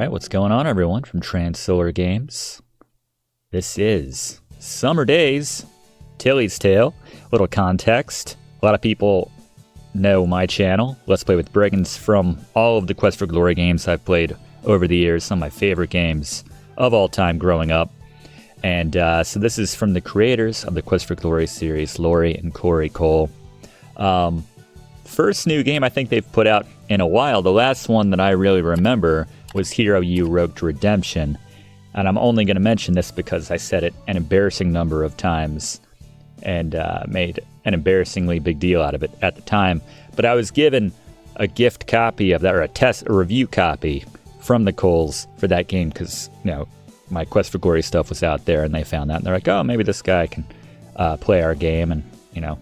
Alright, what's going on, everyone, from Transsolar Games? This is Summer Daze, Tilly's Tale. Little context. A lot of people know my channel, Let's Play with Brigands, from all of the Quest for Glory games I've played over the years. Some of my favorite games of all time growing up. And so this is from the creators of the Quest for Glory series, Lori and Corey Cole. First new game I think they've put out in a while. The last one that I really remember was Hero U Rogue to Redemption. And I'm only going to mention this because I said it an embarrassing number of times and made an embarrassingly big deal out of it at the time. But I was given a gift copy of that, or a review copy from the Coles for that game because, you know, my Quest for Glory stuff was out there and they found that. And they're like, oh, maybe this guy can play our game and, you know,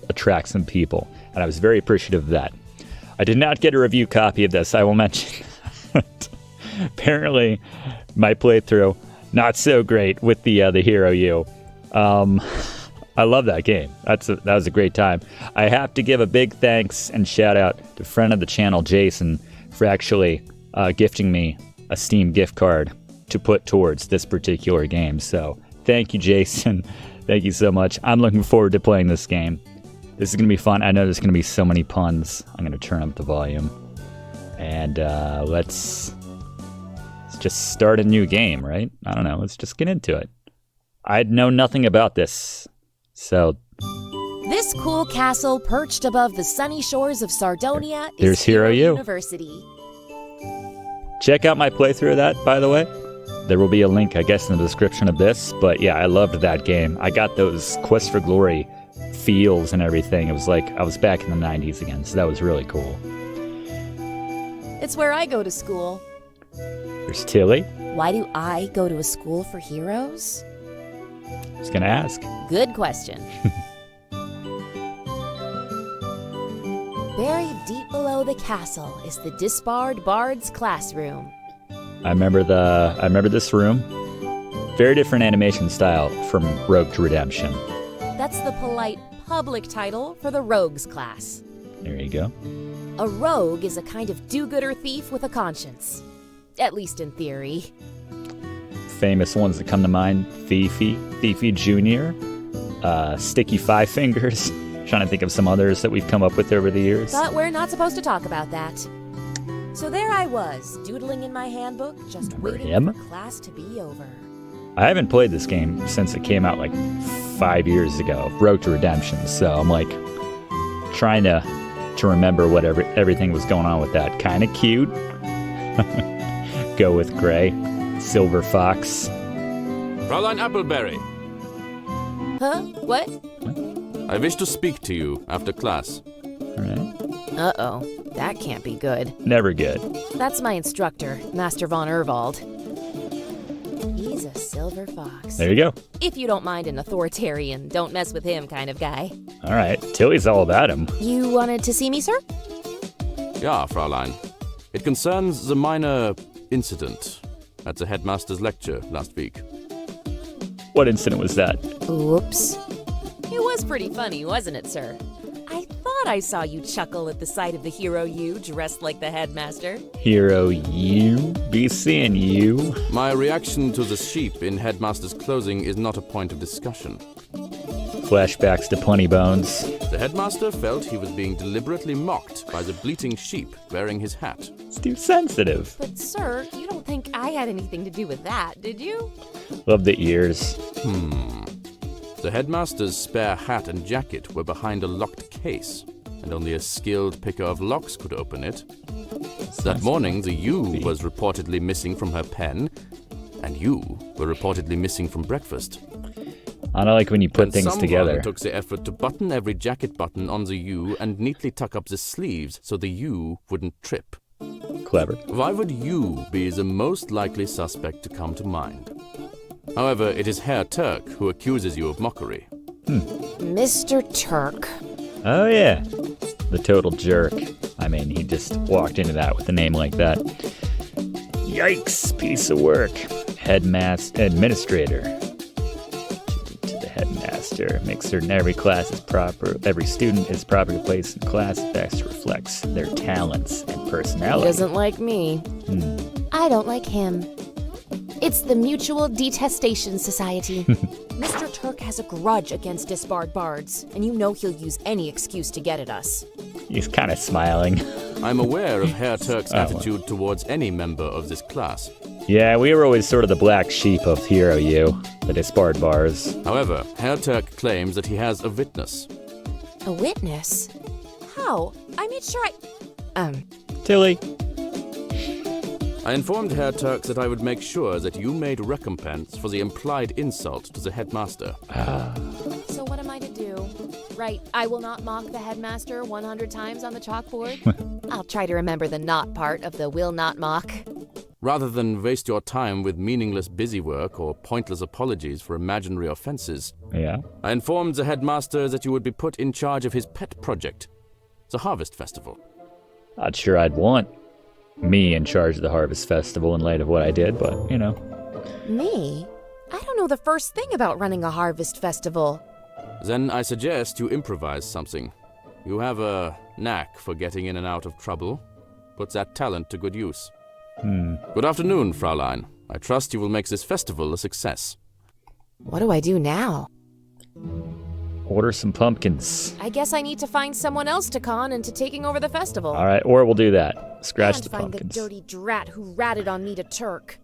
attract some people. And I was very appreciative of that. I did not get a review copy of this, I will mention. Apparently, my playthrough, not so great with the Hero U. I love that game. That was a great time. I have to give a big thanks and shout out to friend of the channel, Jason, for actually gifting me a Steam gift card to put towards this particular game. So thank you, Jason. Thank you so much. I'm looking forward to playing this game. This is going to be fun. I know there's going to be so many puns. I'm going to turn up the volume. And let's just start a new game, right? I don't know. Let's just get into it. I know nothing about this. So this cool castle perched above the sunny shores of Sardonia there's is Hero U. University. Check out my playthrough of that, by the way. There will be a link, I guess, in the description of this. But yeah, I loved that game. I got those Quest for Glory feels and everything. It was like I was back in the 90s again, so that was really cool. It's where I go to school. There's Tilly. Why do I go to a school for heroes? I was gonna ask. Good question. Buried deep below the castle is the disbarred bard's classroom. I remember this room. Very different animation style from Rogue to Redemption. That's the polite public title for the rogues class. There you go. A rogue is a kind of do-gooder thief with a conscience. At least in theory. Famous ones that come to mind: Thiefy Jr., Sticky Five Fingers. Trying to think of some others that we've come up with over the years. But we're not supposed to talk about that. So there I was, doodling in my handbook, just waiting for class to be over. I haven't played this game since it came out like 5 years ago, Rogue to Redemption. So I'm like trying to remember what everything was going on with that. Kind of cute. Go with Gray. Silver Fox. Fräulein Appleberry. Huh? What? I wish to speak to you after class. All right. Uh-oh. That can't be good. Never good. That's my instructor, Master von Erwald. He's a silver fox. There you go. If you don't mind an authoritarian, don't mess with him kind of guy. All right. Tilly's all about him. You wanted to see me, sir? Ja, Fräulein. It concerns the minor incident at the Headmaster's lecture last week. What incident was that? Oops. It was pretty funny, wasn't it, sir? I thought I saw you chuckle at the sight of the Hero U dressed like the Headmaster. Hero U? Be seeing you. My reaction to the sheep in Headmaster's clothing is not a point of discussion. Flashbacks to Punny Bones. The Headmaster felt he was being deliberately mocked by the bleating sheep wearing his hat. It's too sensitive. But, sir, you don't think I had anything to do with that, did you? Love the ears. The Headmaster's spare hat and jacket were behind a locked case, and only a skilled picker of locks could open it. That morning, the U was reportedly missing from her pen, and you were reportedly missing from breakfast. I don't like when you put things together. Someone took the effort to button every jacket button on the U and neatly tuck up the sleeves so the U wouldn't trip. Clever. Why would you be the most likely suspect to come to mind? However, it is Herr Turk who accuses you of mockery. Mr. Turk. Oh, yeah. The total jerk. I mean, he just walked into that with a name like that. Yikes, piece of work. Headmaster, administrator. To the Headmaster. Headmaster. Make certain every student is properly placed in class best reflects their talents and He personality. doesn't like me. I don't like him. It's the Mutual Detestation Society. Mr. Turk has a grudge against disbarred bards, and you know he'll use any excuse to get at us. He's kind of smiling. I'm aware of Herr Turk's attitude towards any member of this class. Yeah, we were always sort of the black sheep of Hero U, the disbarred bars. However, Herr Turk claims that he has a witness. A witness? How? I made sure Tilly. I informed Herr Turk that I would make sure that you made recompense for the implied insult to the headmaster. So what am I to do? Right, I will not mock the headmaster 100 times on the chalkboard? I'll try to remember the not part of the will not mock. Rather than waste your time with meaningless busywork or pointless apologies for imaginary offenses, Yeah. I informed the headmaster that you would be put in charge of his pet project, the Harvest Festival. Not sure I'd want me in charge of the Harvest Festival in light of what I did, but, you know. Me? I don't know the first thing about running a harvest festival. Then I suggest you improvise something. You have a knack for getting in and out of trouble. Put that talent to good use. Good afternoon, Fraulein. I trust you will make this festival a success. What do I do now? Order some pumpkins. I guess I need to find someone else to con into taking over the festival. All right, or we'll do that. Scratch And the find pumpkins. the dirty drat who ratted on me to Turk.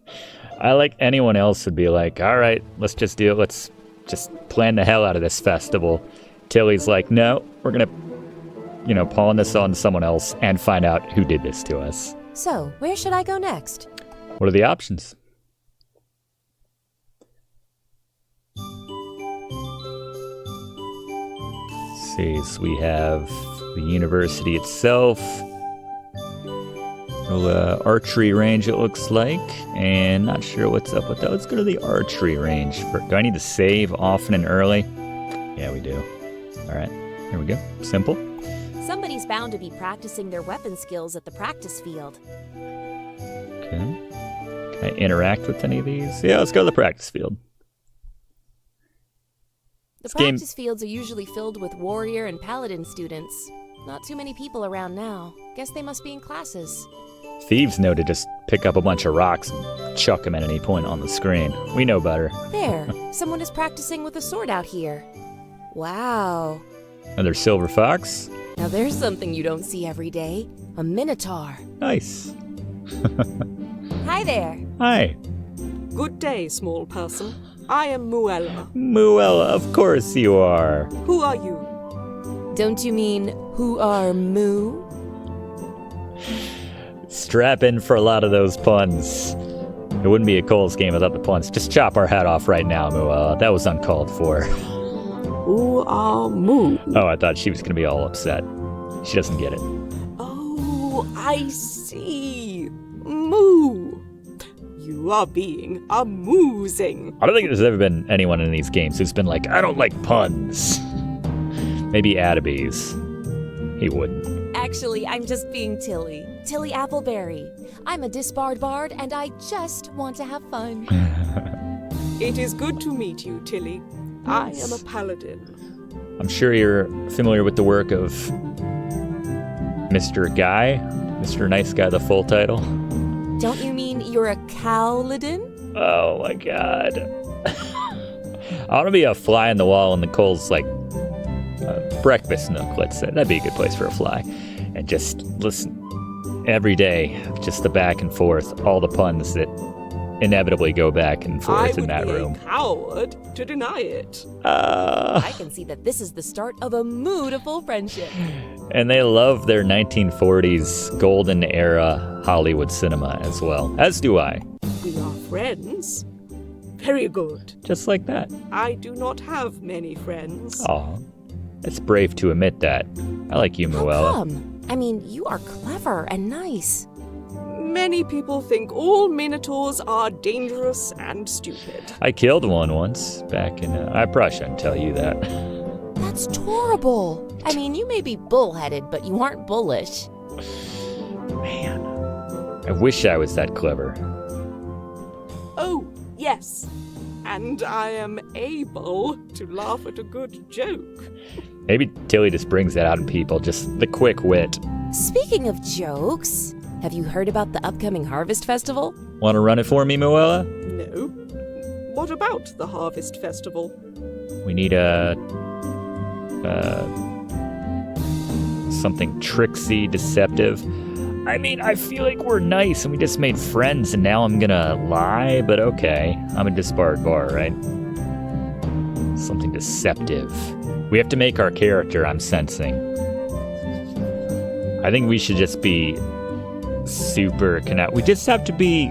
I like anyone else would be like, all right, let's just do it. Let's just plan the hell out of this festival. Tilly's like, no, we're going to, pawn this on someone else and find out who did this to us. So, where should I go next? What are the options? Let's see, so we have the university itself. Archery Range, it looks like, and not sure what's up with that. Let's go to the Archery Range. Do I need to save often and early? Yeah, we do. All right, here we go. Simple. Somebody's bound to be practicing their weapon skills at the practice field. Okay. Can I interact with any of these? Yeah, let's go to the practice field. The This game- practice fields are usually filled with warrior and paladin students. Not too many people around now. Guess they must be in classes. Thieves know to just pick up a bunch of rocks and chuck them at any point on the screen. We know better. There, someone is practicing with a sword out here. Wow. Another silver fox. Now there's something you don't see every day. A minotaur. Nice. Hi there. Hi. Good day, small person. I am Muella. Muella, of course you are. Who are you? Don't you mean who are Moo? Strap in for a lot of those puns. It wouldn't be a Coles game without the puns. Just chop our head off right now, Muella. That was uncalled for. Who are Moo? Oh, I thought she was going to be all upset. She doesn't get it. Oh, I see. Moo. You are being amusing. I don't think there's ever been anyone in these games who's been like, I don't like puns. Maybe Addabees. He wouldn't. Actually, I'm just being Tilly. Tilly Appleberry. I'm a disbarred bard, and I just want to have fun. It is good to meet you, Tilly. I am a paladin. I'm sure you're familiar with the work of Mr. Guy, Mr. Nice Guy, the full title. Don't you mean you're a cowladin? Oh my god. I want to be a fly on the wall in the Coles, breakfast nook, let's say. That'd be a good place for a fly. And just listen every day, just the back and forth, all the puns that inevitably go back and I forth in would that be room. a coward to deny it. I can see that this is the start of a mootiful friendship. And they love their 1940s golden era Hollywood cinema as well, as do I. We are friends. Very good. Just like that. I do not have many friends. Aw, it's brave to admit that. I like you, How Muella. come? I mean, you are clever and nice. Many people think all minotaurs are dangerous and stupid. I killed one once back in. I probably shouldn't tell you that. That's horrible. I mean, you may be bullheaded, but you aren't bullish. Man, I wish I was that clever. Oh, yes. And I am able to laugh at a good joke. Maybe Tilly just brings that out in people, just the quick wit. Speaking of jokes, have you heard about the upcoming Harvest Festival? Want to run it for me, Moella? No. What about the Harvest Festival? We need something tricksy, deceptive. I mean, I feel like we're nice and we just made friends and now I'm gonna lie, but okay. I'm a disbarred bar, right? Something deceptive. We have to make our character, I'm sensing. I think we should just be super we just have to be,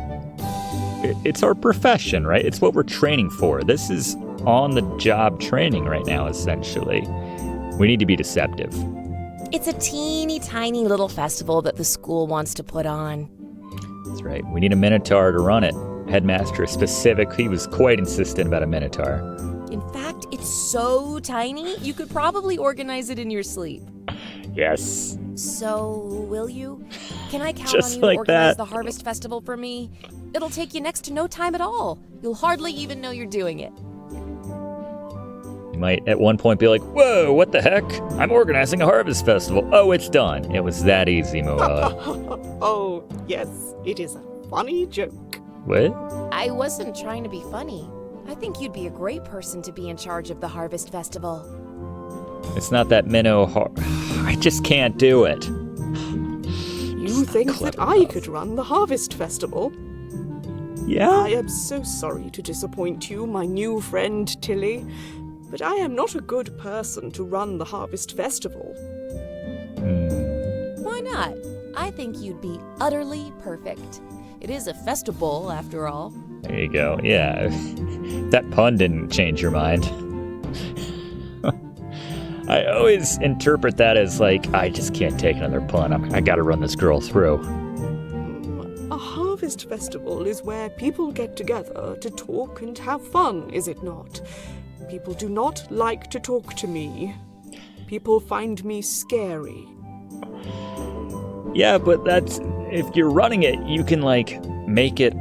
it's our profession, right? It's what we're training for. This is on-the-job training right now, essentially. We need to be deceptive. It's a teeny tiny little festival that the school wants to put on. That's right. We need a Minotaur to run it. Headmaster is specific. He was quite insistent about a Minotaur. In fact, it's so tiny, you could probably organize it in your sleep. Yes. So, will you? Can I count Just on you like to organize that. the Harvest Festival for me? It'll take you next to no time at all. You'll hardly even know you're doing it. You might at one point be like, whoa, what the heck? I'm organizing a harvest festival. Oh, it's done. It was that easy, Moella. Oh, yes, it is a funny joke. What? I wasn't trying to be funny. I think you'd be a great person to be in charge of the Harvest Festival. It's not that I just can't do it. You think that I could run the Harvest Festival? Yeah? I am so sorry to disappoint you, my new friend Tilly, but I am not a good person to run the Harvest Festival. Why not? I think you'd be utterly perfect. It is a festival, after all. There you go. Yeah. That pun didn't change your mind. I always interpret that as like, I just can't take another pun. I gotta run this girl through. A Harvest Festival is where people get together to talk and have fun, is it not? People do not like to talk to me. People find me scary. Yeah, but that's, if you're running it, you can like make it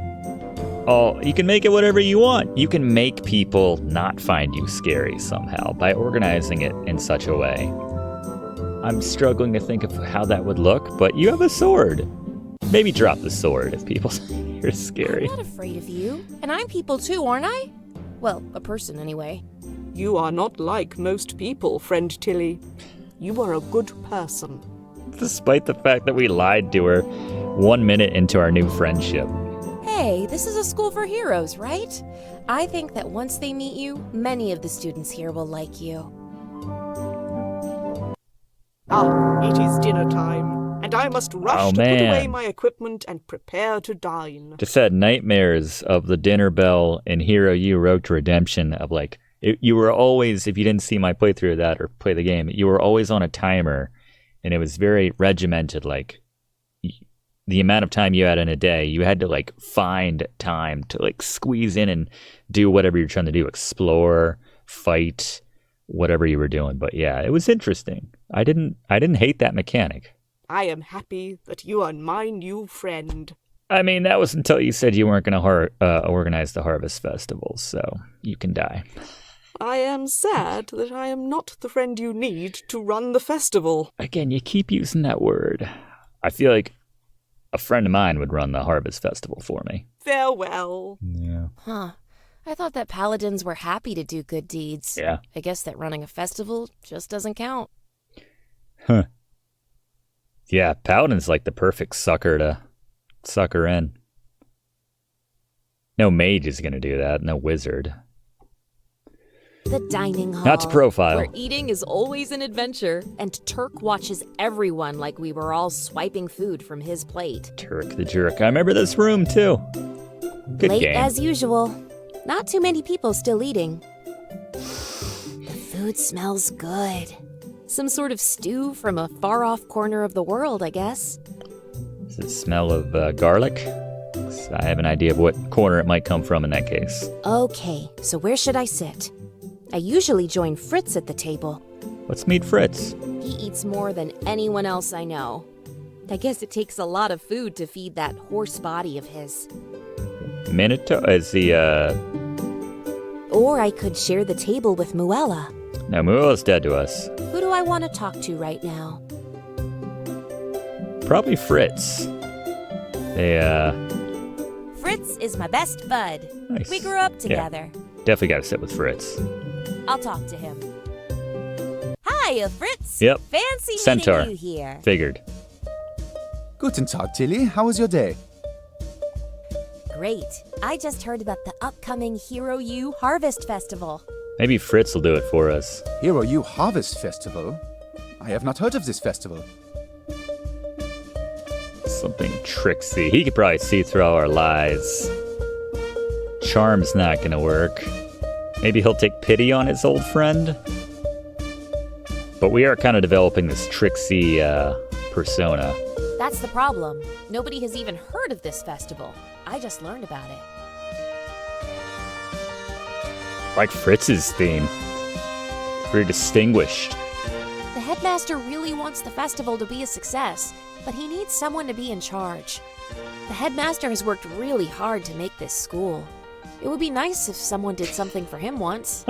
you can make it whatever you want. You can make people not find you scary somehow by organizing it in such a way. I'm struggling to think of how that would look, but you have a sword. Maybe drop the sword if people say you're scary. I'm not afraid of you. And I'm people too, aren't I? Well, a person anyway. You are not like most people, friend Tilly. You are a good person. Despite the fact that we lied to her 1 minute into our new friendship. Hey, this is a school for heroes, right? I think that once they meet you, many of the students here will like you. Ah, it is dinner time, and I must rush to put away my equipment and prepare to dine. Just had nightmares of the dinner bell in Hero U Road to Redemption of like, you were always, if you didn't see my playthrough of that or play the game, you were always on a timer, and it was very regimented, like, the amount of time you had in a day, you had to like find time to like squeeze in and do whatever you're trying to do, explore, fight, whatever you were doing. But yeah, it was interesting. I didn't hate that mechanic. I am happy that you are my new friend. I mean, that was until you said you weren't going to organize the Harvest Festival, so you can die. I am sad that I am not the friend you need to run the festival. Again, you keep using that word. I feel like a friend of mine would run the Harvest Festival for me. Farewell. Yeah. Huh. I thought that paladins were happy to do good deeds. Yeah. I guess that running a festival just doesn't count. Huh. Yeah, paladin's like the perfect sucker to sucker in. No mage is going to do that. No wizard. The dining hall. Not to profile. Where eating is always an adventure, and Turk watches everyone like we were all swiping food from his plate. Turk the jerk. I remember this room too. Good Late game. as usual. Not too many people still eating. The food smells good. Some sort of stew from a far-off corner of the world, I guess. Does it smell of garlic? I have an idea of what corner it might come from in that case. Okay, so where should I sit? I usually join Fritz at the table. Let's meet Fritz. He eats more than anyone else I know. I guess it takes a lot of food to feed that horse body of his. Minotaur is the Or I could share the table with Muella. Now, Muella's dead to us. Who do I want to talk to right now? Probably Fritz. Fritz is my best bud. Nice. We grew up together. Definitely gotta sit with Fritz. I'll talk to him. Hiya, Fritz. Yep. Fancy Centaur. meeting you here. Figured. Guten Tag, Tilly. How was your day? Great. I just heard about the upcoming Hero U Harvest Festival. Maybe Fritz will do it for us. Hero U Harvest Festival? I have not heard of this festival. Something tricksy. He could probably see through all our lies. Charm's not gonna work. Maybe he'll take pity on his old friend. But we are kind of developing this tricksy persona. That's the problem. Nobody has even heard of this festival. I just learned about it. Like Fritz's theme. Very distinguished. The headmaster really wants the festival to be a success, but he needs someone to be in charge. The headmaster has worked really hard to make this school. It would be nice if someone did something for him once.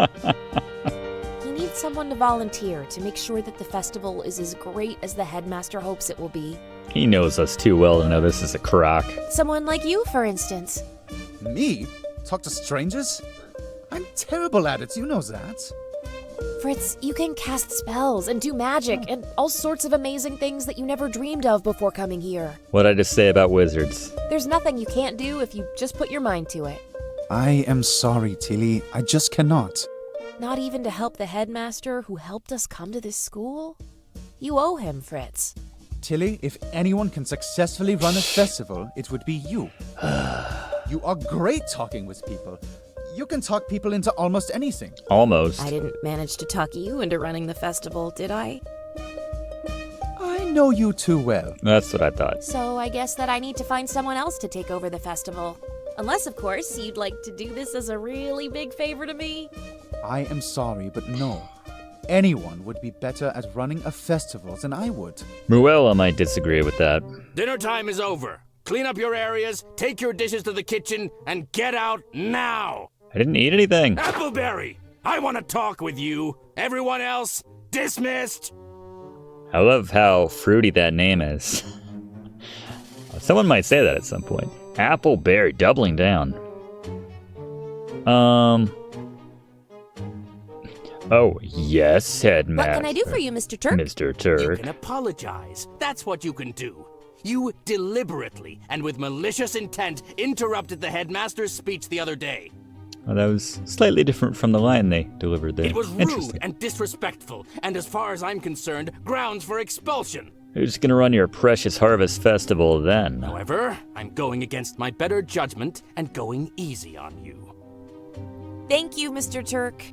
He needs someone to volunteer to make sure that the festival is as great as the headmaster hopes it will be. He knows us too well to know this is a crock. Someone like you, for instance. Me? Talk to strangers? I'm terrible at it, you know that. Fritz, you can cast spells and do magic and all sorts of amazing things that you never dreamed of before coming here. What'd I just say about wizards? There's nothing you can't do if you just put your mind to it. I am sorry, Tilly. I just cannot. Not even to help the headmaster who helped us come to this school? You owe him, Fritz. Tilly, if anyone can successfully run a festival, it would be you. You are great talking with people. You can talk people into almost anything. Almost. I didn't manage to talk you into running the festival, did I? I know you too well. That's what I thought. So I guess that I need to find someone else to take over the festival. Unless, of course, you'd like to do this as a really big favor to me. I am sorry, but no. Anyone would be better at running a festival than I would. Muella might disagree with that. Dinner time is over. Clean up your areas, take your dishes to the kitchen, and get out now! I didn't eat anything. Appleberry! I want to talk with you. Everyone else, dismissed! I love how fruity that name is. Someone might say that at some point. Appleberry, doubling down. Oh, yes, Headmaster. What can I do for you, Mr. Turk? Mr. You Turk. can apologize. That's what you can do. You deliberately and with malicious intent interrupted the headmaster's speech the other day. Oh, that was slightly different from the line they delivered there. It was Interesting. rude and disrespectful, and as far as I'm concerned, grounds for expulsion. Who's gonna run your precious harvest festival then? However, I'm going against my better judgment and going easy on you. Thank you, Mr. Turk.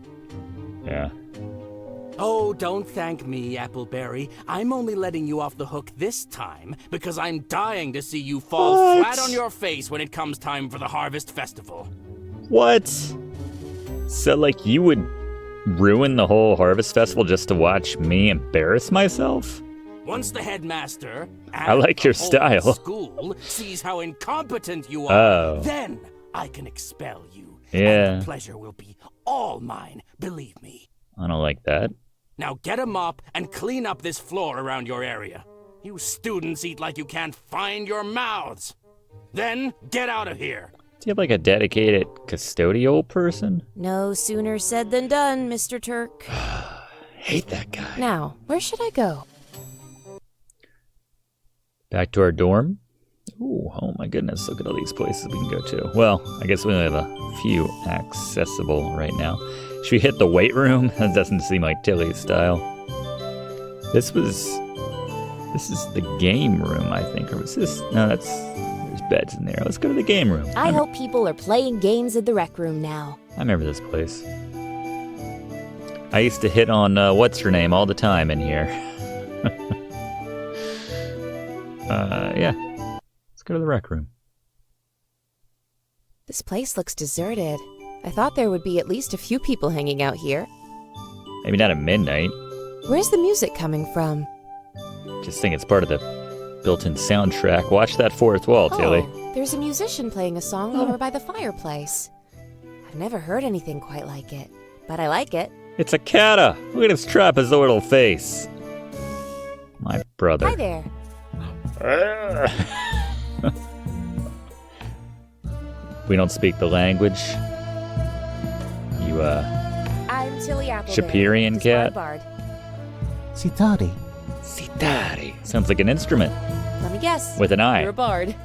Yeah. Oh, don't thank me, Appleberry. I'm only letting you off the hook this time because I'm dying to see you fall flat on your face when it comes time for the Harvest Festival. What? So, like, you would ruin the whole harvest festival just to watch me embarrass myself? Once the headmaster and I like your the whole style. school sees how incompetent you are, Oh. then I can expel you. Yeah. And the pleasure will be all mine, believe me. I don't like that. Now get a mop and clean up this floor around your area. You students eat like you can't find your mouths. Then get out of here. Do you have like a dedicated custodial person? No sooner said than done, Mr. Turk. Hate that guy. Now, where should I go? Back to our dorm? Ooh, oh my goodness, look at all these places we can go to. Well, I guess we only have a few accessible right now. Should we hit the weight room? That doesn't seem like Tilly's style. This is the game room, I think. Or was this? No, there's beds in there. Let's go to the game room. I hope people are playing games in the rec room now. I remember this place. I used to hit on what's her name all the time in here. Yeah. Let's go to the rec room. This place looks deserted. I thought there would be at least a few people hanging out here. Maybe not at midnight. Where's the music coming from? Just think it's part of the built-in soundtrack. Watch that fourth wall, Tilly. Oh, there's a musician playing a song over by the fireplace. I I never heard anything quite like it, but I like it. It's a kata. Look at his trapezoidal face. My brother. Hi there. We don't speak the language. You, I'm Tilly Appleberry. Shapirian cat? Bard. Sitari. Sitari. Sounds like an instrument. Let me guess. With an eye. You're a bard.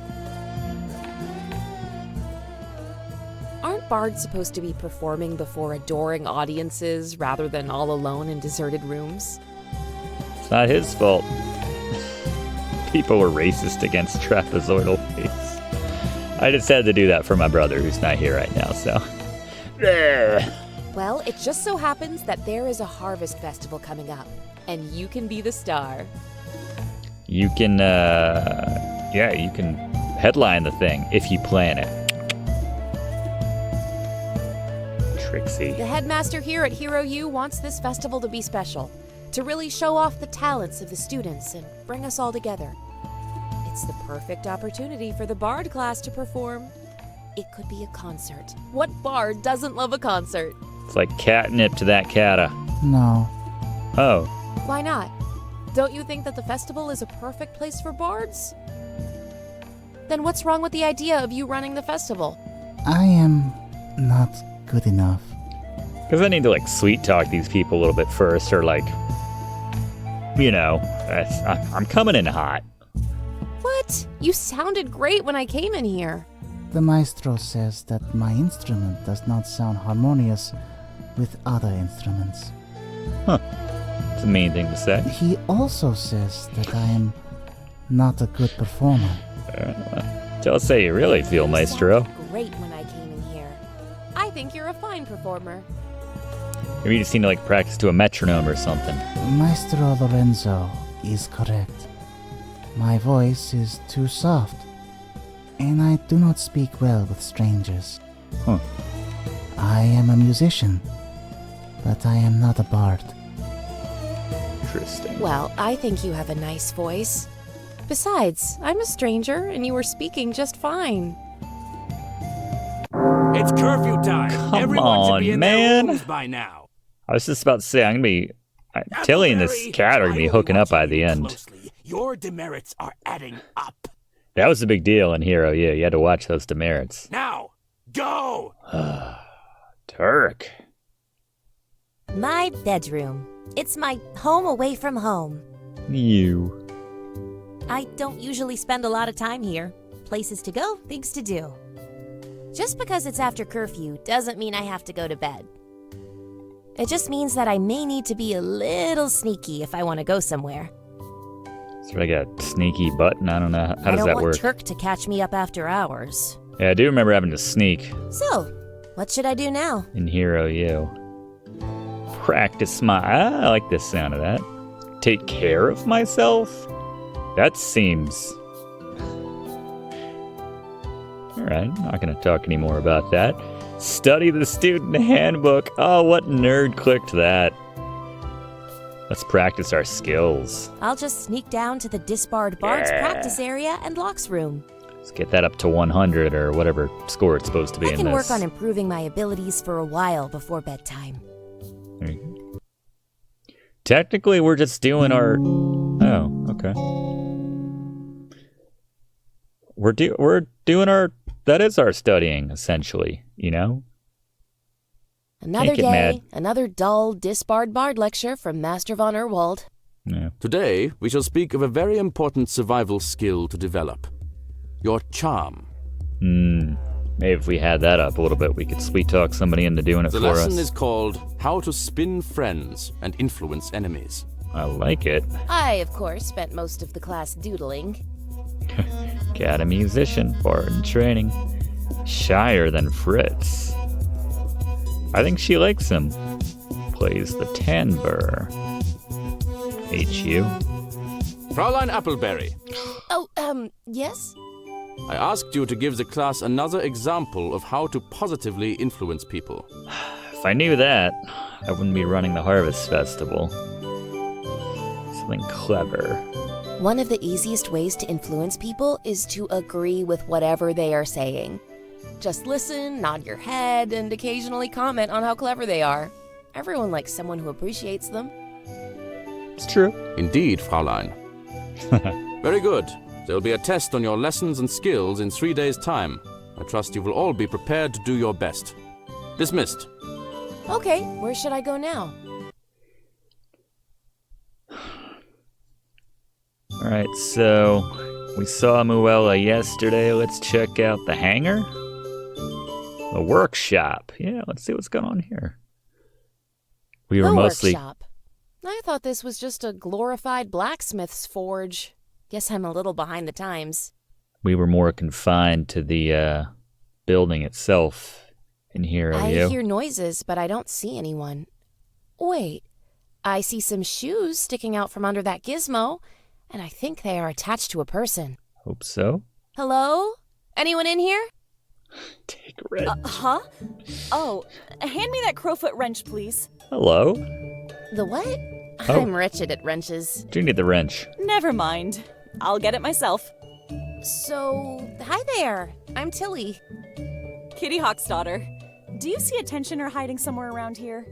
Aren't bards supposed to be performing before adoring audiences rather than all alone in deserted rooms? It's not his fault. People were racist against trapezoidal face. I just had to do that for my brother who's not here right now, so. Well, it just so happens that there is a harvest festival coming up, and you can be the star. You can, you can headline the thing if you plan it. Trixie. The headmaster here at Hero U wants this festival to be special, to really show off the talents of the students and bring us all together. It's the perfect opportunity for the bard class to perform. It could be a concert. What bard doesn't love a concert? It's like catnip to that kata. No. Oh. Why not? Don't you think that the festival is a perfect place for bards? Then what's wrong with the idea of you running the festival? I am not good enough. Because I need to, like, sweet talk these people a little bit first, or, like, you know, I'm coming in hot. What? You sounded great when I came in here. The maestro says that my instrument does not sound harmonious with other instruments. Huh. It's a mean thing to say. He also says that I am not a good performer. Tell say you really feel, You Maestro. sounded great when I came in here. I think you're a fine performer. Maybe you just need to, like, practice to a metronome or something. Maestro Lorenzo is correct. My voice is too soft, and I do not speak well with strangers. Huh. I am a musician, but I am not a bard. Interesting. Well, I think you have a nice voice. Besides, I'm a stranger, and you were speaking just fine. It's curfew time. Come Everyone should be on, in man. their rooms by now. I was just about to say, I'm going to be... Tilly and this Appleberry, cat are going to be I will hooking up watch by the you end. closely. Your demerits are adding up. That was a big deal in Hero U. You had to watch those demerits. Now, go! Turk. My bedroom. It's my home away from home. You. I don't usually spend a lot of time here. Places to go, things to do. Just because it's after curfew doesn't mean I have to go to bed. It just means that I may need to be a little sneaky if I want to go somewhere. It's like a sneaky button. I don't know. How does I don't that want work? Turk to catch me up after hours. Yeah, I do remember having to sneak So, what should I do now? in Hero U. Practice my... I like the sound of that. Take care of myself? That seems... Alright, I'm not going to talk anymore about that. Study the student handbook. Oh, what nerd clicked that? Let's practice our skills. I'll just sneak down to the disbarred bard's Yeah. practice area and locks room. Let's get that up to 100 or whatever score it's supposed to be I in can this. work on improving my abilities for a while before bedtime. There you go. Technically, we're just doing our... Oh, okay. We're doing our... That is our studying, essentially, you know? Another Can't get day, mad. another dull, disbarred bard lecture from Master von Erwald. Yeah. Today, we shall speak of a very important survival skill to develop. Your charm. Maybe if we had that up a little bit, we could sweet talk somebody into doing it The for lesson us. is called How to Spin Friends and Influence Enemies. I like it. I, of course, spent most of the class doodling. Cat a musician, bard in training. Shyer than Fritz. I think she likes him. Plays the timbre. H.U. Fräulein Appleberry, Oh, yes? I asked you to give the class another example of how to positively influence people. If I knew that, I wouldn't be running the Harvest Festival. Something clever. One of the easiest ways to influence people is to agree with whatever they are saying. Just listen, nod your head, and occasionally comment on how clever they are. Everyone likes someone who appreciates them. It's true. Indeed, Fraulein. Very good. There will be a test on your lessons and skills in 3 days' time. I trust you will all be prepared to do your best. Dismissed. Okay, where should I go now? Alright, so we saw Muella yesterday. Let's check out the hangar. The workshop. Yeah, let's see what's going on here. We were The mostly... workshop. I thought this was just a glorified blacksmith's forge. Guess I'm a little behind the times. We were more confined to the building itself in here. I hear noises, but I don't see anyone. Wait, I see some shoes sticking out from under that gizmo, and I think they are attached to a person. Hope so. Hello? Anyone in here? Take a wrench. Huh? Oh, hand me that crowfoot wrench, please. Hello? The what? Oh. I'm wretched at wrenches. Do you need the wrench? Never mind. I'll get it myself. So, hi there. I'm Tilly. Kitty Hawk's daughter. Do you see a tensioner hiding somewhere around here?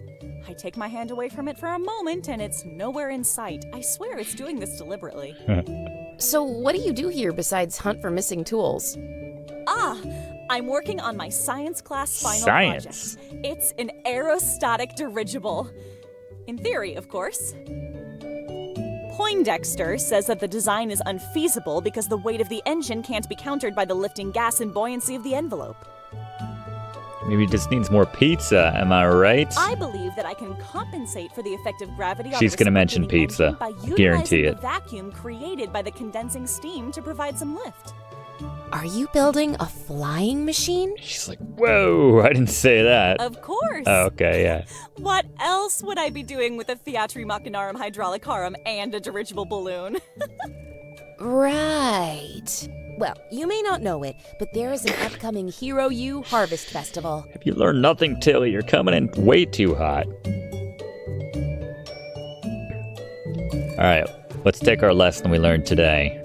I take my hand away from it for a moment and it's nowhere in sight. I swear it's doing this deliberately. So, what do you do here besides hunt for missing tools? I'm working on my science class final Science? project. It's an aerostatic dirigible. In theory, of course. Poindexter says that the design is unfeasible because the weight of the engine can't be countered by the lifting gas and buoyancy of the envelope. Maybe it just needs more pizza, am I right? I believe that I can compensate for the effect of gravity on She's the gonna mention reciprocating pizza. engine by utilizing Guarantee the it. vacuum created by the condensing steam to provide some lift. Are you building a flying machine? She's like, whoa, I didn't say that. Of course. Oh, okay, yeah. What else would I be doing with a Theatri Machinarum Hydraulicarum and a dirigible balloon? Right. Well, you may not know it, but there is an upcoming Hero U Harvest Festival. Have you learned nothing, Tilly? You're coming in way too hot. Alright, let's take our lesson we learned today.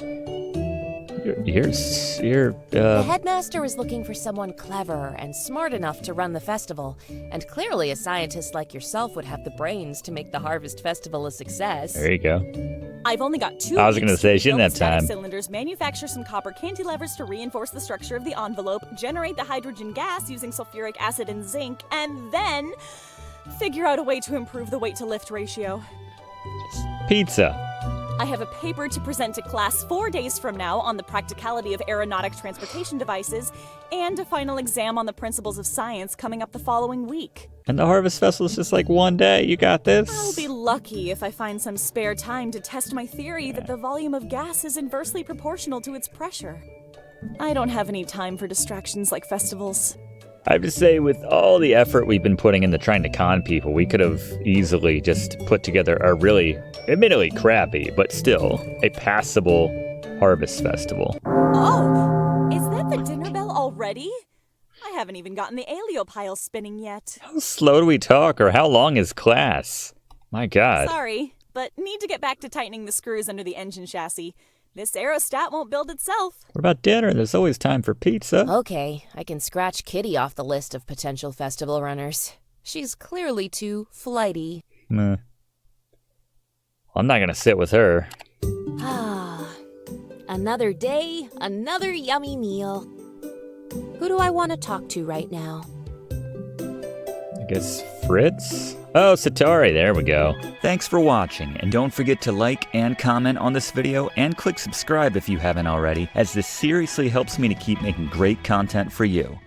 The headmaster is looking for someone clever and smart enough to run the festival, and clearly a scientist like yourself would have the brains to make the Harvest Festival a success. There you go. I've only got 2 I was weeks gonna say, to she didn't build have static time. cylinders, manufacture some copper cantilevers to reinforce the structure of the envelope, generate the hydrogen gas using sulfuric acid and zinc, and then figure out a way to improve the weight-to-lift ratio. Pizza. I have a paper to present to class 4 days from now on the practicality of aeronautic transportation devices, and a final exam on the principles of science coming up the following week. And the Harvest Festival is just like one day. You got this? I'll be lucky if I find some spare time to test my theory that the volume of gas is inversely proportional to its pressure. I don't have any time for distractions like festivals. I have to say, with all the effort we've been putting into trying to con people, we could have easily just put together a really, admittedly crappy, but still a passable Harvest Festival. Oh, is that the dinner bell already? I haven't even gotten the Aliopile spinning yet. How slow do we talk, or how long is class? My God. Sorry, but need to get back to tightening the screws under the engine chassis. This aerostat won't build itself. What about dinner? There's always time for pizza. Okay, I can scratch Kitty off the list of potential festival runners. She's clearly too flighty. Meh. I'm not gonna sit with her. Another day, another yummy meal. Who do I want to talk to right now? I guess Fritz? Oh, Satari, there we go. Thanks for watching, and don't forget to like and comment on this video, and click subscribe if you haven't already, as this seriously helps me to keep making great content for you.